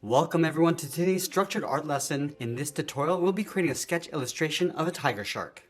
Welcome everyone to today's structured art lesson. In this tutorial, we'll be creating a sketch illustration of a tiger shark.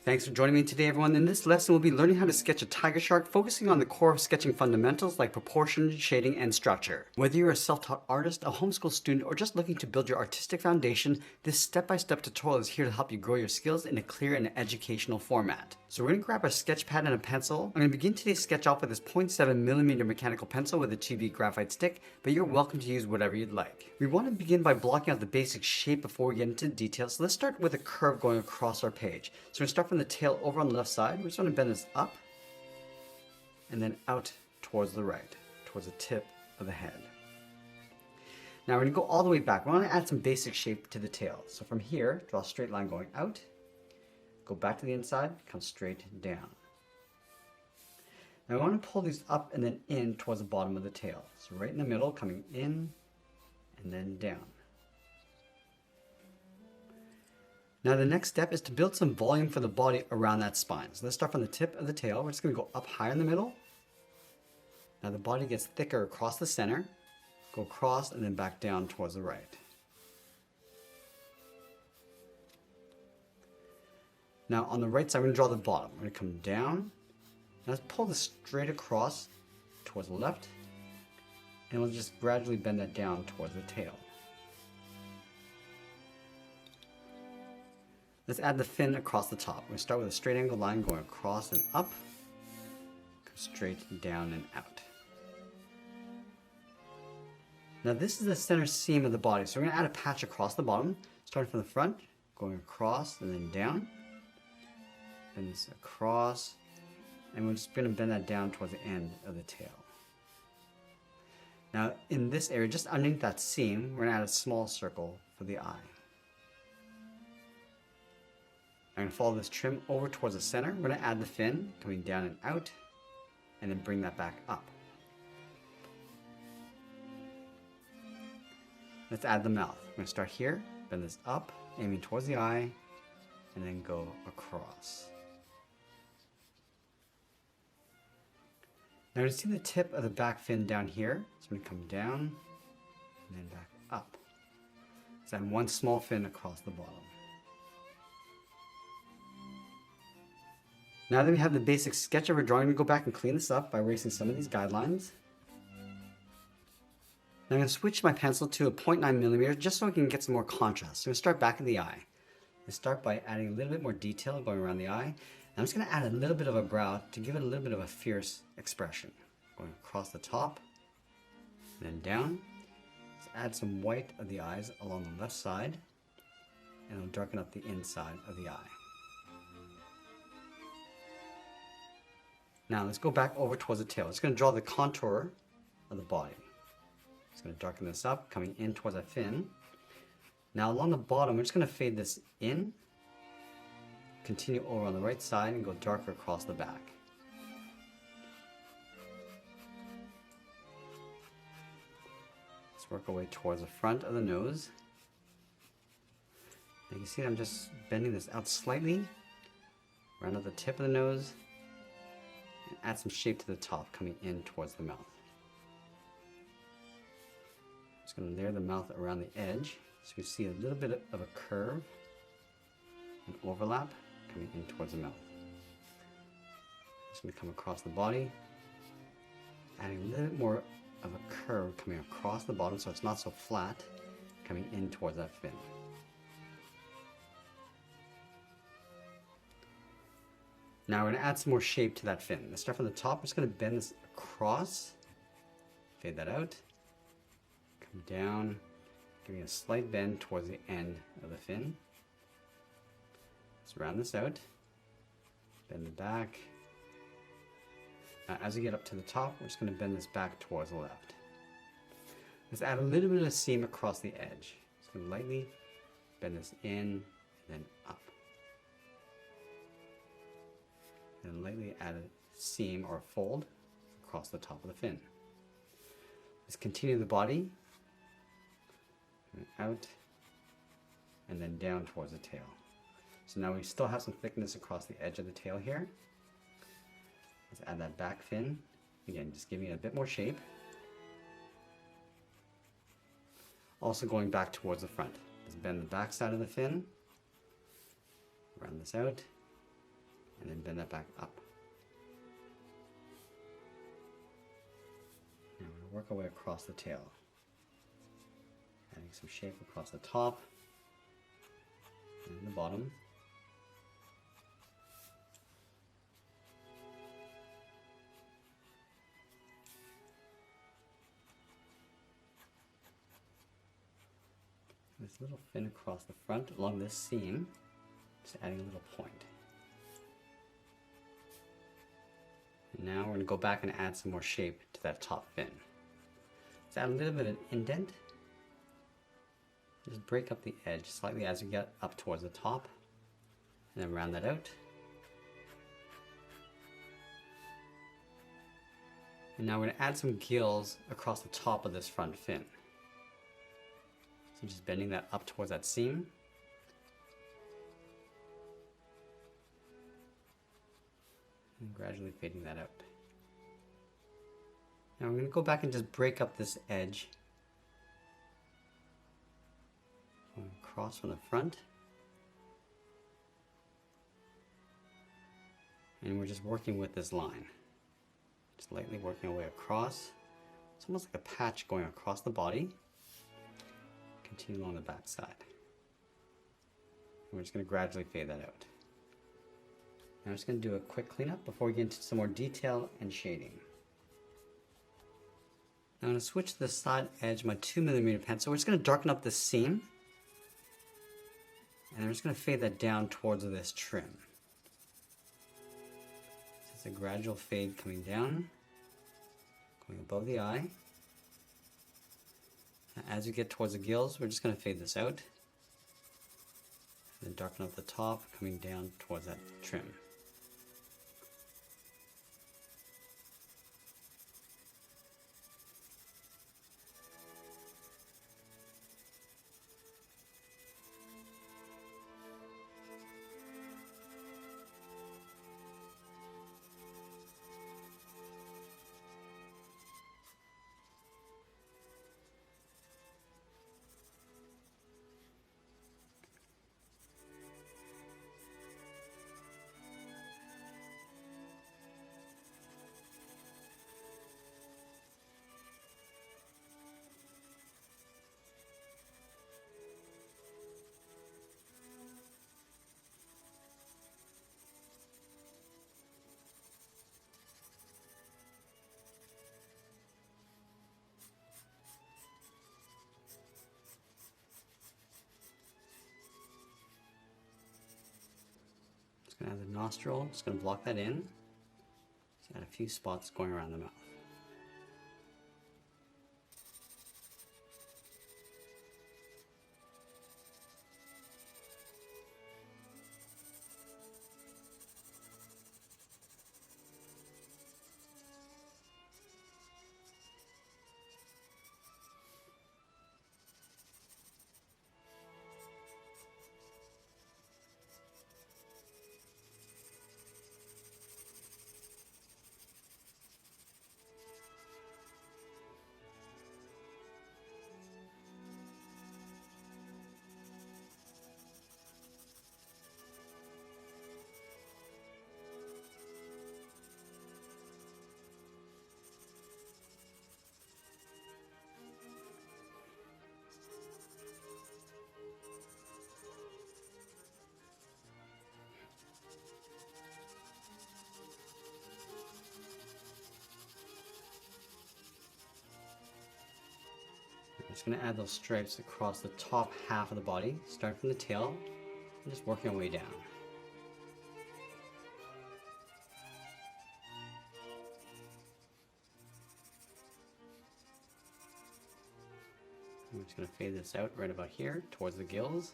Thanks for joining me today, everyone. In this lesson, we'll be learning how to sketch a tiger shark, focusing on the core of sketching fundamentals like proportion, shading, and structure. Whether you're a self-taught artist, a homeschool student, or just looking to build your artistic foundation, this step-by-step tutorial is here to help you grow your skills in a clear and educational format. So we're going to grab our sketch pad and a pencil. I'm going to begin today's sketch off with this 0.7mm mechanical pencil with a 2B graphite stick, but you're welcome to use whatever you'd like. We want to begin by blocking out the basic shape before we get into the details. So let's start with a curve going across our page. So we're going to start from the tail over on the left side. We just want to bend this up and then out towards the right, towards the tip of the head. Now we're going to go all the way back. We want to add some basic shape to the tail. So from here, draw a straight line going out, go back to the inside, come straight down. Now I want to pull these up and then in towards the bottom of the tail. So right in the middle, coming in and then down. Now the next step is to build some volume for the body around that spine. So let's start from the tip of the tail. We're just going to go up higher in the middle. Now the body gets thicker across the center. Go across and then back down towards the right. Now on the right side, we're going to draw the bottom. We're going to come down. Now let's pull this straight across towards the left. And we'll just gradually bend that down towards the tail. Let's add the fin across the top. We're going to start with a straight angle line going across and up. Go straight down and out. Now this is the center seam of the body, so we're going to add a patch across the bottom, starting from the front, going across and then down. Bend this across, and we're just going to bend that down towards the end of the tail. Now in this area, just underneath that seam, we're going to add a small circle for the eye. I'm going to follow this trim over towards the center. We're going to add the fin, coming down and out, and then bring that back up. Let's add the mouth. We're going to start here, bend this up, aiming towards the eye, and then go across. Now you see the tip of the back fin down here. So I'm going to come down, and then back up. Let's add one small fin across the bottom. Now that we have the basic sketch of our drawing, we go back and clean this up by erasing some of these guidelines. Now I'm going to switch my pencil to a 0.9mm just so we can get some more contrast. So I'm going to start back of the eye. I start by adding a little bit more detail going around the eye. And I'm just going to add a little bit of a brow to give it a little bit of a fierce expression. Going across the top, and then down. Let's add some white of the eyes along the left side, and I'll darken up the inside of the eye. Now let's go back over towards the tail. It's going to draw the contour of the body. Just going to darken this up, coming in towards that fin. Now along the bottom, we're just going to fade this in, continue over on the right side, and go darker across the back. Let's work our way towards the front of the nose. Now you can see that I'm just bending this out slightly, round out the tip of the nose, and add some shape to the top, coming in towards the mouth. Just going to layer the mouth around the edge, so you see a little bit of a curve, an overlap, coming in towards the mouth. Just going to come across the body, adding a little bit more of a curve coming across the bottom so it's not so flat, coming in towards that fin. Now we're going to add some more shape to that fin. Let's start from the top. We're just going to bend this across, fade that out, come down, giving a slight bend towards the end of the fin. Let's round this out, bend the back. Now as we get up to the top, we're just going to bend this back towards the left. Let's add a little bit of seam across the edge. Just going to lightly bend this in and then up. And lightly add a seam or a fold across the top of the fin. Let's continue the body, and out, and then down towards the tail. So now we still have some thickness across the edge of the tail here. Let's add that back fin. Again, just giving it a bit more shape. Also going back towards the front. Let's bend the back side of the fin, round this out, and then bend that back up. Now we're going to work our way across the tail, adding some shape across the top and the bottom. This little fin across the front along this seam, just adding a little point. And now we're going to go back and add some more shape to that top fin. Let's add a little bit of indent. Just break up the edge slightly as we get up towards the top, and then round that out. And now we're going to add some gills across the top of this front fin. So just bending that up towards that seam. And gradually fading that out. Now we're going to go back and just break up this edge. Going across from the front. And we're just working with this line. Just lightly working our way across. It's almost like a patch going across the body. Continue along the back side. And we're just going to gradually fade that out. Now I'm just going to do a quick cleanup before we get into some more detail and shading. Now I'm going to switch to the side edge of my 2mm pencil. We're just going to darken up the seam. And I'm just going to fade that down towards this trim. So it's a gradual fade coming down, going above the eye. As we get towards the gills, we're just going to fade this out. And then darken up the top, coming down towards that trim. Just going to add the nostril, just going to block that in. Just add a few spots going around the mouth. I'm just going to add those stripes across the top half of the body, starting from the tail, and just working our way down. I'm just going to fade this out right about here, towards the gills,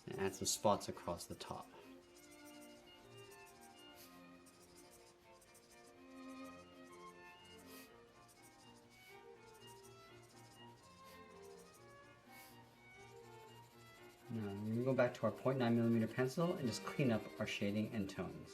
and add some spots across the top. Now we're going to go back to our 0.9mm pencil and just clean up our shading and tones.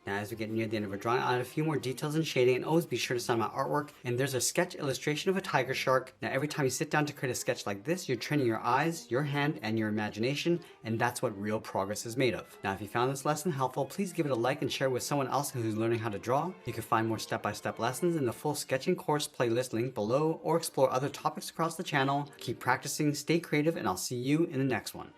Now as we get near the end of our drawing, I'll add a few more details and shading, and always be sure to sign my artwork. And there's a sketch illustration of a tiger shark. Now every time you sit down to create a sketch like this, you're training your eyes, your hand, and your imagination, and that's what real progress is made of. Now if you found this lesson helpful, please give it a like and share with someone else who's learning how to draw. You can find more step-by-step lessons in the full sketching course playlist link below, or explore other topics across the channel. Keep practicing, stay creative, and I'll see you in the next one.